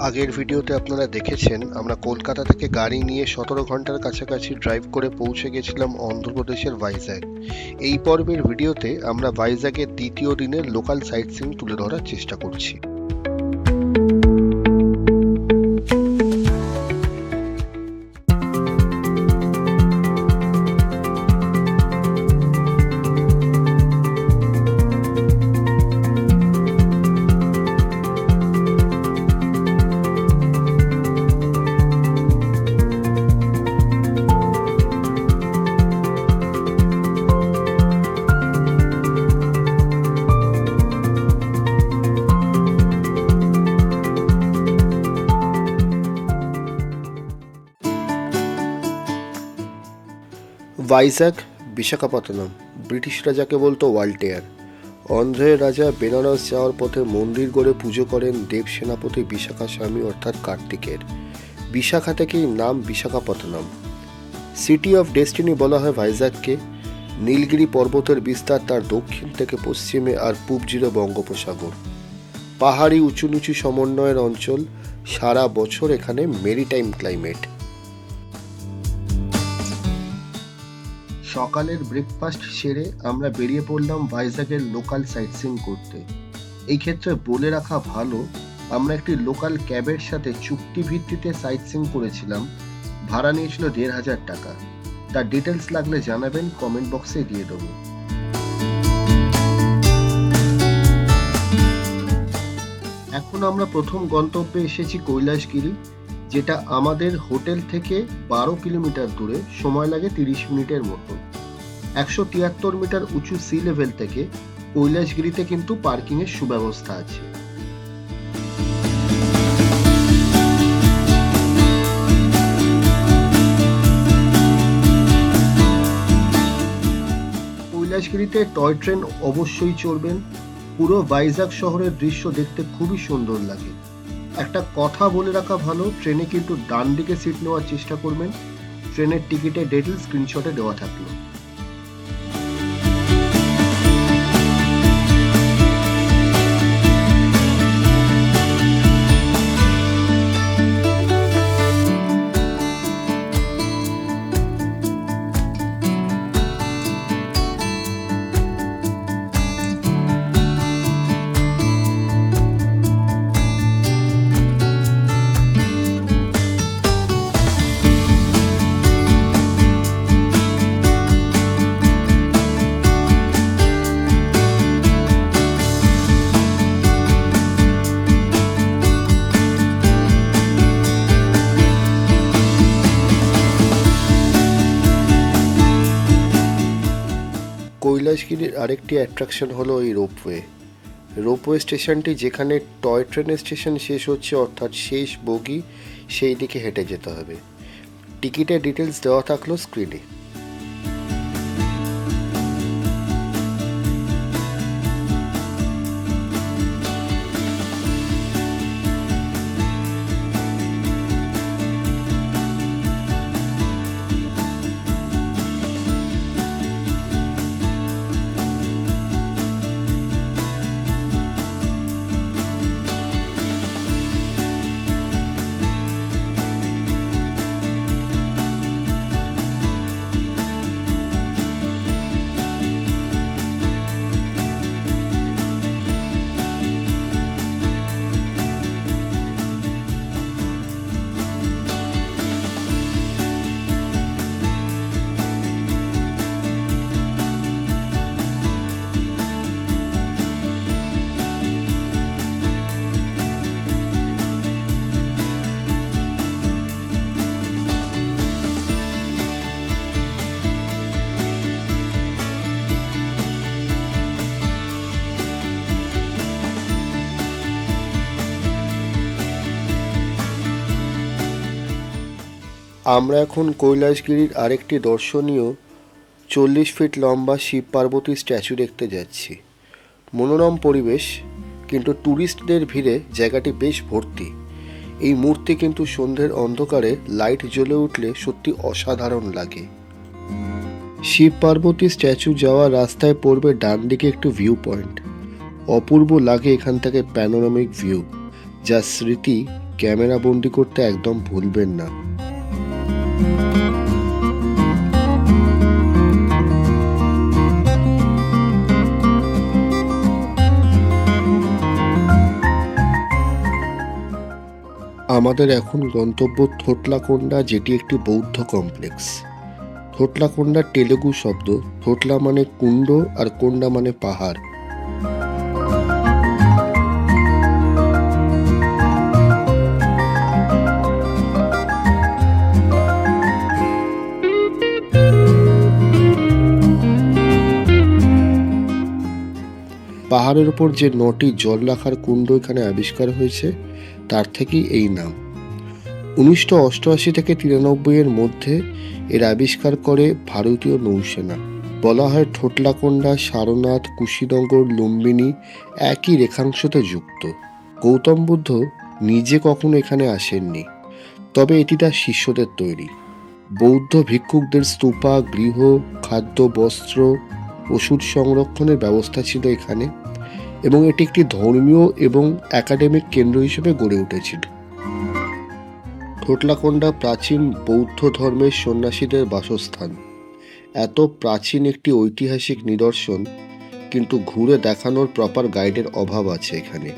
আগের ভিডিওতে আপনারা দেখেছেন আমরা কলকাতা থেকে গাড়ি নিয়ে 17 ঘন্টার কাছাকাছি ড্রাইভ করে পৌঁছে গেছিলাম অন্ধ্রপ্রদেশের ভাইজ্যাগ। এই পর্বের ভিডিওতে আমরা ভাইজ্যাগের দ্বিতীয় দিনের লোকাল সাইট সিইং তুলে ধরার চেষ্টা করছি। ভাইজ্যাগ, বিশাখাপত্তনম, ব্রিটিশরা যাকে বলতো ওয়াল্টেয়ার। অন্ধ্রের রাজা বেনারস যাওয়ার পথে মন্দির গড়ে পুজো করেন দেব সেনাপতি বিশাখা স্বামী অর্থাৎ কার্তিকের। বিশাখা থেকেই নাম বিশাখাপত্তনম। সিটি অফ ডেস্টিনি বলা হয় ভাইজ্যাগকে। নীলগিরি পর্বতের বিস্তার তার দক্ষিণ থেকে পশ্চিমে আর পূব জুড়ে বঙ্গোপসাগর। পাহাড়ি উঁচু নিচু সমন্বয়ের অঞ্চল, সারা বছর এখানে মেরিটাইম ক্লাইমেট। সকালের ব্রেকফাস্ট সেরে আমরা বেরিয়ে পড়লাম ভাইজ্যাগের লোকাল সাইট সিইং করতে। এই ক্ষেত্রে বলে রাখা ভালো, আমরা একটি লোকাল ক্যাবের সাথে চুক্তি ভিত্তিতে সাইট সিইং করেছিলাম। ভাড়া নিয়েছিল ১,৫০০ টাকা। তার ডিটেলস লাগলে জানাবেন, কমেন্ট বক্সে দিয়ে দেবো। এখন আমরা প্রথম গন্তব্যে এসেছি কৈলাসগিরি, যেটা আমাদের হোটেল থেকে ১২ কিলোমিটার দূরে। সময় লাগে ৩০ মিনিটের মতো। ১৭৩ মিটার উঁচু সি লেভেল থেকে কৈলাসগিরিতে কিন্তু পার্কিং এর সুব্যবস্থা আছে। কৈলাসগিরিতে টয় ট্রেন অবশ্যই চড়বেন। পুরো ভাইজ্যাগ শহরের দৃশ্য দেখতে খুবই সুন্দর লাগে। একটা কথা বলে রাখা ভালো, ট্রেনে কিন্তু ডান দিকে সিট নেওয়ার চেষ্টা করবেন। ট্রেনের টিকিটের ডিটেইলস স্ক্রিনশটে দেওয়া থাকলো। কৈলাসগিরির আরেকটি অ্যাট্রাকশন হলো এই রোপওয়ে। রোপওয়ে স্টেশনটি যেখানে টয় ট্রেনের স্টেশন শেষ হচ্ছে, অর্থাৎ শেষ বগি, সেই দিকে হেঁটে যেতে হবে। টিকিটের ডিটেলস দেওয়া থাকলো স্ক্রিনে। আমরা এখন কৈলাসগিরির আরেকটি দর্শনীয় ৪০ ফিট লম্বা শিব পার্বতী স্ট্যাচু দেখতে যাচ্ছি। মনোরম পরিবেশ, কিন্তু ট্যুরিস্টদের ভিড়ে জায়গাটি বেশ ভর্তি। এই মূর্তি কিন্তু সন্ধ্যের অন্ধকারে লাইট জ্বলে উঠলে সত্যি অসাধারণ লাগে। শিব পার্বতী স্ট্যাচু যাওয়ার রাস্তায় পড়বে ডান দিকে একটু ভিউ পয়েন্ট। অপূর্ব লাগে এখান থেকে প্যানোরামিক ভিউ, যা স্মৃতি ক্যামেরা বন্দি করতে একদম ভুলবেন না। আমাদের এখন গন্তব্য থোটলাকোন্ডা, যেটি একটি বৌদ্ধ কমপ্লেক্স। থোটলাকোন্ডা তেলুগু শব্দ। থোটলা মানে কুণ্ড আর কোন্ডা মানে পাহাড়। পাহাড়ের উপর যে 9টি জল রাখার কুণ্ড এখানে আবিষ্কার হয়েছে, তার থেকেই এই নাম। 1988 থেকে 93 এর মধ্যে এর আবিষ্কার করে ভারতীয় নৌসেনা। বলা হয় থোটলাকোন্ডা, সারনাথ, কুশিনগর, লুম্বিনী একই রেখাংশতে যুক্ত। গৌতম বুদ্ধ নিজে কখনো এখানে আসেননি, তবে এটি তার শিষ্যদের তৈরি। বৌদ্ধ ভিক্ষুকদের স্তূপা, গৃহ, খাদ্য, বস্ত্র, ওষুধ সংরক্ষণের ব্যবস্থা ছিল এখানে, এবং এটি একটি ধর্মীয় এবং একাডেমিক কেন্দ্র হিসেবে গড়ে উঠেছিল। থোটলাকোন্ডা প্রাচীন বৌদ্ধ ধর্মের সন্ন্যাসীদের বাসস্থান। এত প্রাচীন একটি ঐতিহাসিক নিদর্শন, কিন্তু ঘুরে দেখানোর প্রপার গাইডের অভাব আছে এখানে।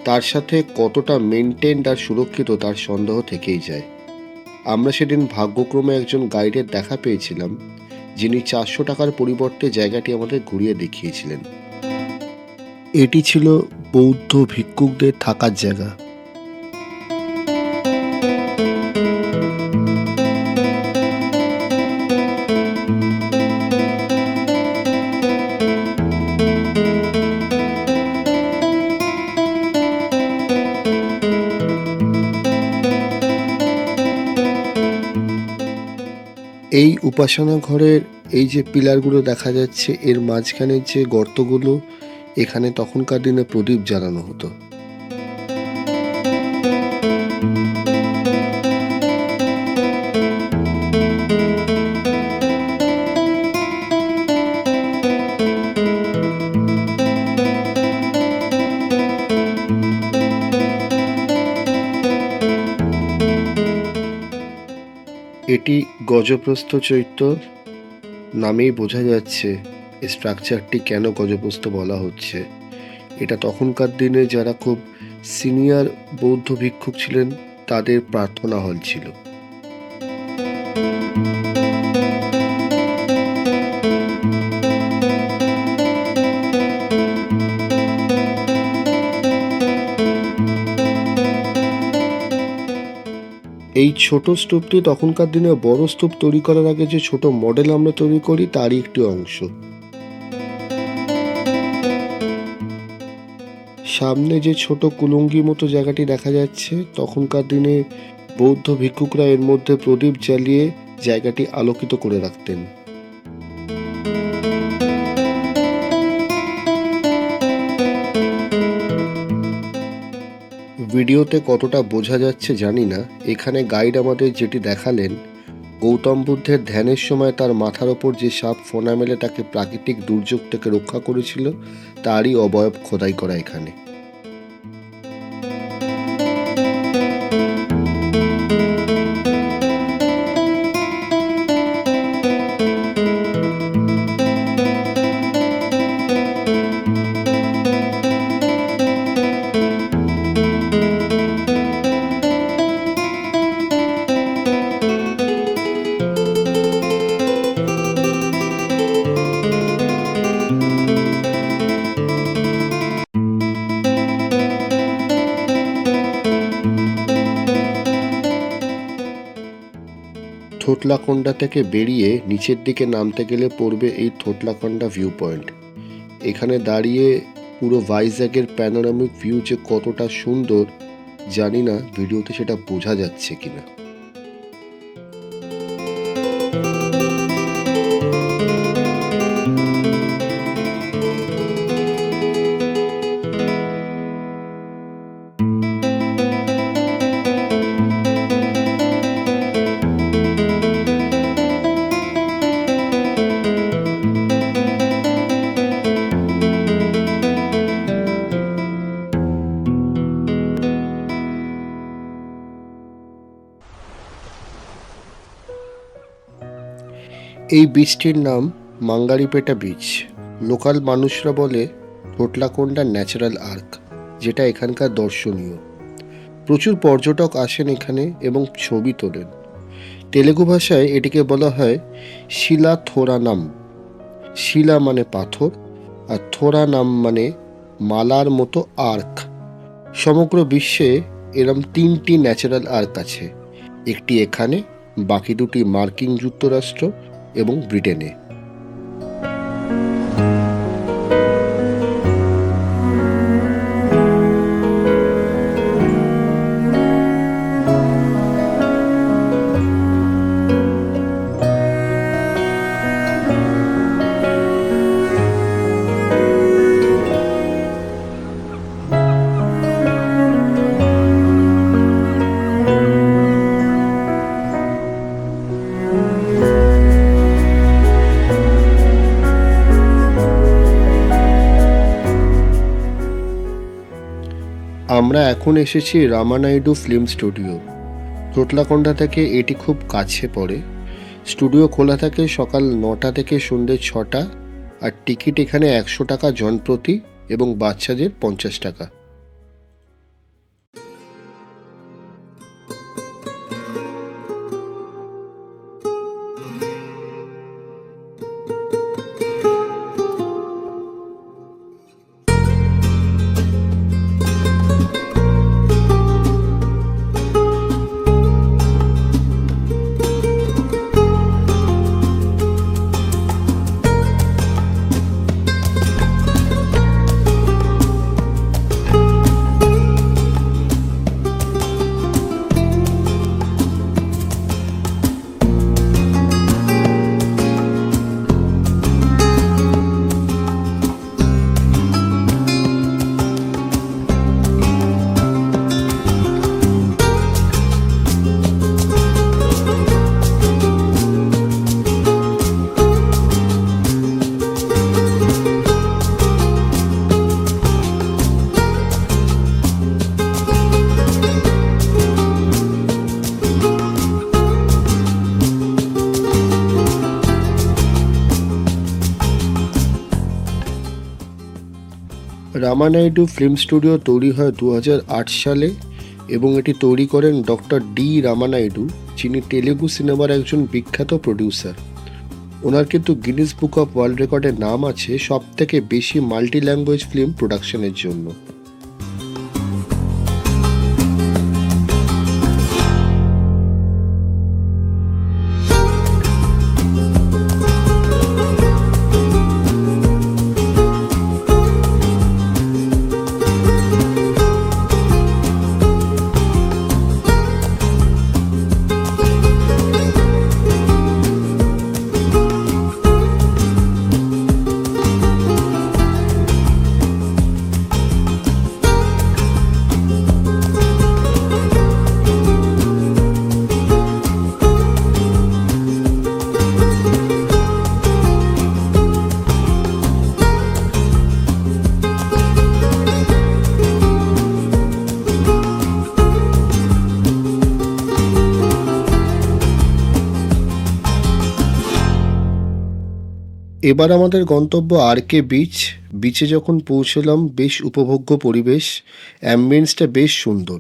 তার সাথে কতটা মেনটেন্ড আর সুরক্ষিত তার সন্দেহ থেকেই যায়। আমরা সেদিন ভাগ্যক্রমে একজন গাইডের দেখা পেয়েছিলাম, যিনি 400 টাকার পরিবর্তে জায়গাটি আমাদের ঘুরিয়ে দেখিয়েছিলেন। এটি ছিল বৌদ্ধ ভিক্ষুকদের থাকার জায়গা। এই উপাসনা ঘরের এই যে পিলারগুলো দেখা যাচ্ছে, এর মাঝখানের যে গর্তগুলো, এখানে তখনকার দিনে প্রদীপ জ্বালানো হতো। এটি গজপ্রস্থ চৈত্য নামেই বোঝা যাচ্ছে এই স্ট্রাকচারটি কেন গজপ্রস্থ বলা হচ্ছে। এটা তখনকার দিনে যারা খুব সিনিয়র বৌদ্ধ ভিক্ষুক ছিলেন, তাদের প্রার্থনা হল ছিল। এই ছোট স্তূপটি তখনকার দিনে বড় স্তূপ তৈরি করার আগে যে ছোট মডেল আমরা তৈরি করি, তারই একটি অংশ। সামনে যে ছোট কুলুঙ্গি মতো জায়গাটি দেখা যাচ্ছে, তখনকার দিনে বৌদ্ধ ভিক্ষুকরা এর মধ্যে প্রদীপ জ্বালিয়ে জায়গাটি আলোকিত করে রাখতেন। ভিডিওতে কতটা বোঝা যাচ্ছে জানি না। এখানে গাইড আমাদের যেটি দেখালেন, গৌতম বুদ্ধের ধ্যানের সময় তার মাথার ওপর যে সাপ ফোনা মেলে তাকে প্রাকৃতিক দুর্যোগ থেকে রক্ষা করেছিল, তারই অবয়ব খোদাই করা এখানে। থোটলাকোন্ডা থেকে বেরিয়ে নিচের দিকে নামতে গেলে পড়বে এই থোটলাকোন্ডা ভিউ পয়েন্ট। এখানে দাঁড়িয়ে পুরো ভাইজ্যাগের প্যানোরামিক ভিউ যে কতটা সুন্দর, জানি না ভিডিওতে সেটা বোঝা যাচ্ছে কিনা। এই বীচটির নাম মাঙ্গারিপেটা বীচ। লোকাল মানুষরা বলে থোটলাকোন্ডা ন্যাচারাল আর্ক, যেটা এখানকার দর্শনীয়। প্রচুর পর্যটক আসেন এখানে এবং ছবি তোলেন। তেলেগু ভাষায় এটিকে বলা হয় শিলা থোরানাম। শিলা মানে পাথর, আর থোরানাম মানে মালার মতো আর্ক। সমগ্র বিশ্বে এরম 3টি ন্যাচারাল আর্ক আছে, একটি এখানে, বাকি দুটি মার্কিন যুক্তরাষ্ট্র এবং ব্রিটেনে। আমরা এখন এসেছি রামানাইডু ফিল্ম স্টুডিও। থোটলাকোন্ডা থেকে এটি খুব কাছে পড়ে। স্টুডিও খোলা থাকে সকাল 9টা থেকে সন্ধ্যে 6টা, আর টিকিট এখানে 100 টাকা জনপ্রতি এবং বাচ্চাদের 50 টাকা। রামানাইডু ফিল্ম স্টুডিও তৈরি হয় 2008 সালে এবং এটি তৈরি করেন ডক্টর ডি রামানাইডু, যিনি তেলেগু সিনেমার একজন বিখ্যাত প্রডিউসার। ওনার কিন্তু গিনিস বুক অফ ওয়ার্ল্ড রেকর্ডের নাম আছে সব থেকে বেশি মাল্টি ল্যাঙ্গুয়েজ ফিল্ম প্রোডাকশনের জন্য। এবার আমাদের গন্তব্য আরকে বিচ। বিচে যখন পৌঁছলাম বেশ উপভোগ্য পরিবেশ, অ্যাম্বিয়েন্সটা বেশ সুন্দর।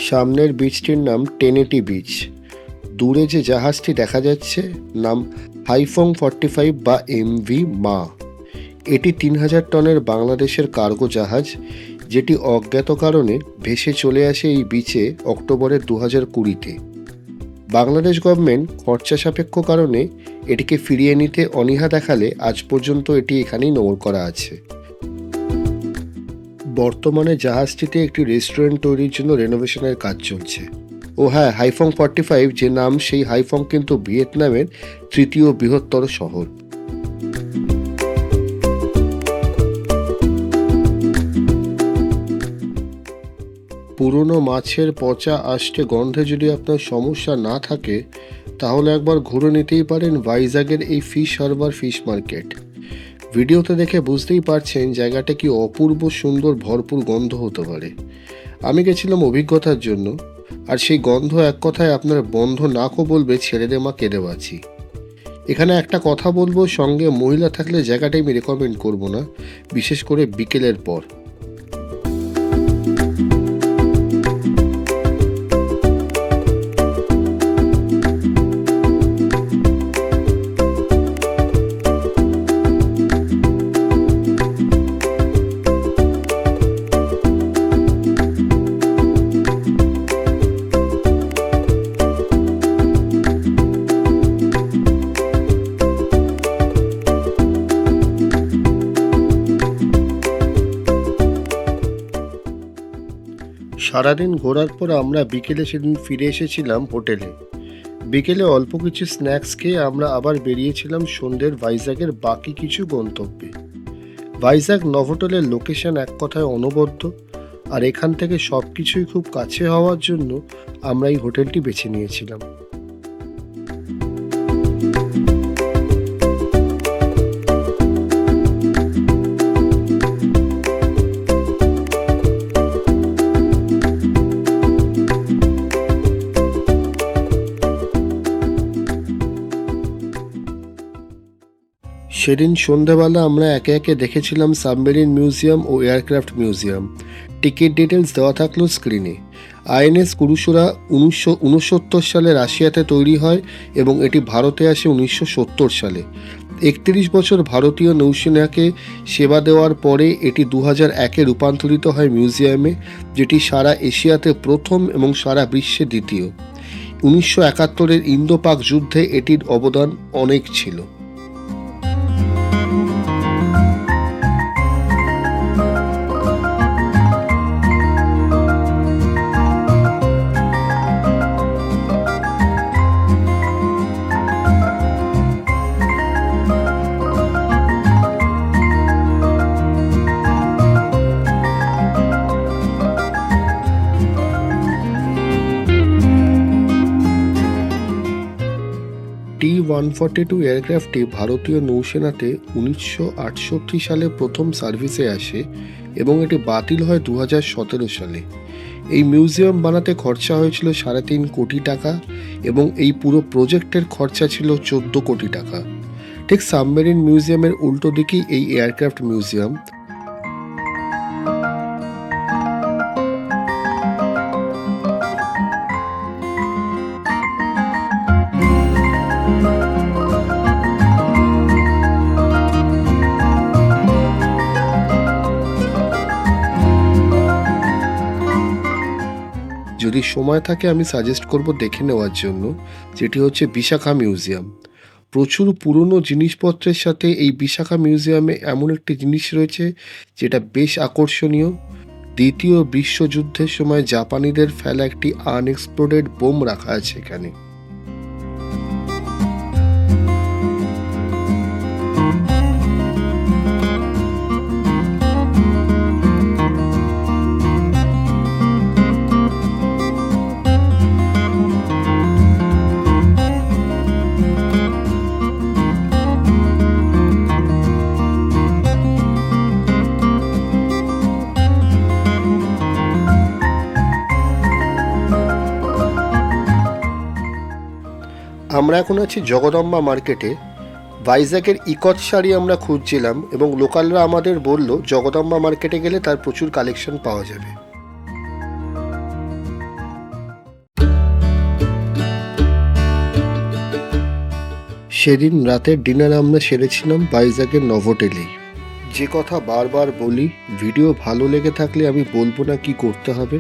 সামনের বিচটির নাম টেনেটি বিচ। দূরে যে জাহাজটি দেখা যাচ্ছে নাম হাইফং 45 বা এমভি মা। এটি 3000 টনের বাংলাদেশের কার্গো জাহাজ, যেটি অজ্ঞাত কারণে ভেসে চলে আসে এই বিচে অক্টোবরের 2020-তে। বাংলাদেশ গভর্নমেন্ট খরচা সাপেক্ষ কারণে এটিকে ফিরিয়ে নিতে অনীহা দেখালে আজ পর্যন্ত এটি এখানেই নোঙর করা আছে। বর্তমানে জাহাজটিতে একটি রেস্টুরেন্ট তৈরির জন্য রেনোভেশনের কাজ চলছে। ও হ্যাঁ, হাইফং 45 যে নাম, সেই হাইফং কিন্তু ভিয়েতনামের 3য় বৃহত্তর শহর। পুরনো মাছের পচা আষ্টে গন্ধে যদি আপনার সমস্যা না থাকে তাহলে একবার ঘুরে নিতেই পারেন ভাইজ্যাগের এই ফিশ হারবার ফিশ মার্কেট। ভিডিওতে দেখে বুঝতেই পারছেন জায়গাটা কি অপূর্ব সুন্দর ভরপুর গন্ধ হতে পারে। আমি গেছিলাম অভিজ্ঞতার জন্য, আর সেই গন্ধ এক কথায় আপনার বন্ধ নাকও বলবে ছেড়ে দে মা কেঁদে বাঁচি। এখানে একটা কথা বলবো, সঙ্গে মহিলা থাকলে জায়গাটাই আমি রেকমেন্ড করব না, বিশেষ করে বিকেলের পর। সারাদিন ঘোরার পর আমরা বিকেলে সেদিন ফিরে এসেছিলাম হোটেলে। বিকেলে অল্প কিছু স্ন্যাক্স খেয়ে আমরা আবার বেরিয়েছিলাম সন্ধ্যের ভাইজ্যাগের বাকি কিছু গন্তব্যে। ভাইজ্যাগ নভোটেলের লোকেশন এক কথায় অনবদ্য, আর এখান থেকে সব কিছুই খুব কাছে হওয়ার জন্য আমরা এই হোটেলটি বেছে নিয়েছিলাম। সেদিন সন্ধ্যাবেলা আমরা একে একে দেখেছিলাম সাবমেরিন মিউজিয়াম ও এয়ারক্রাফট মিউজিয়াম। টিকিট ডিটেলস দেওয়া থাকলো স্ক্রিনে। আইএনএস কুরুসুরা 1969 সালে রাশিয়াতে তৈরি হয় এবং এটি ভারতে আসে 1970 সালে। 31 বছর ভারতীয় নৌসেনাকে সেবা দেওয়ার পরে এটি 2001-এ রূপান্তরিত হয় মিউজিয়ামে, যেটি সারা এশিয়াতে প্রথম এবং সারা বিশ্বে দ্বিতীয়। 1971-এর ইন্দো পাক যুদ্ধে এটির অবদান অনেক ছিল। T-142 এয়ারক্রাফটটি ভারতীয় নৌসেনাতে 1968 সালে প্রথম সার্ভিসে আসে এবং এটি বাতিল হয় 2017 সালে। এই মিউজিয়াম বানাতে খরচা হয়েছিল 3.5 কোটি টাকা এবং এই পুরো প্রজেক্টের খরচা ছিল 14 কোটি টাকা। ঠিক সাবমেরিন মিউজিয়ামের উল্টো দিকেই এই এয়ারক্রাফট মিউজিয়াম। যদি সময় থাকে আমি সাজেস্ট করব দেখে নেওয়ার জন্য, যেটি হচ্ছে বিশাখা মিউজিয়াম। প্রচুর পুরনো জিনিসপত্রের সাথে এই বিশাখা মিউজিয়ামে এমন একটি জিনিস রয়েছে যেটা বেশ আকর্ষণীয়। দ্বিতীয় বিশ্বযুদ্ধের সময় জাপানিদের ফেলা একটি আনএক্সপ্লোডেড বোম রাখা আছে এখানে। আমরা এখন আছি জগদম্বা মার্কেটে। ভাইজ্যাগের ইকত শাড়ি আমরা খুঁজছিলাম এবং লোকালরা আমাদের বলল জগদম্বা মার্কেটে গেলে তার প্রচুর কালেকশন পাওয়া যাবে। সেদিন রাতের ডিনার আমরা সেরেছিলাম ভাইজ্যাগের নভোটেলেই। যে কথা বারবার বলি, ভিডিও ভালো লেগে থাকলে আমি বলবো না কি করতে হবে।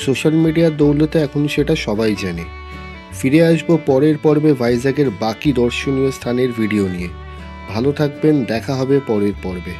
সোশ্যাল মিডিয়ার দৌলতে এখন সেটা সবাই জানে। ফিরে আসবো পরের পর্বে ভাইজ্যাগের বাকি দর্শনীয় স্থানের ভিডিও নিয়ে। ভালো থাকবেন, দেখা হবে পরের পর্বে।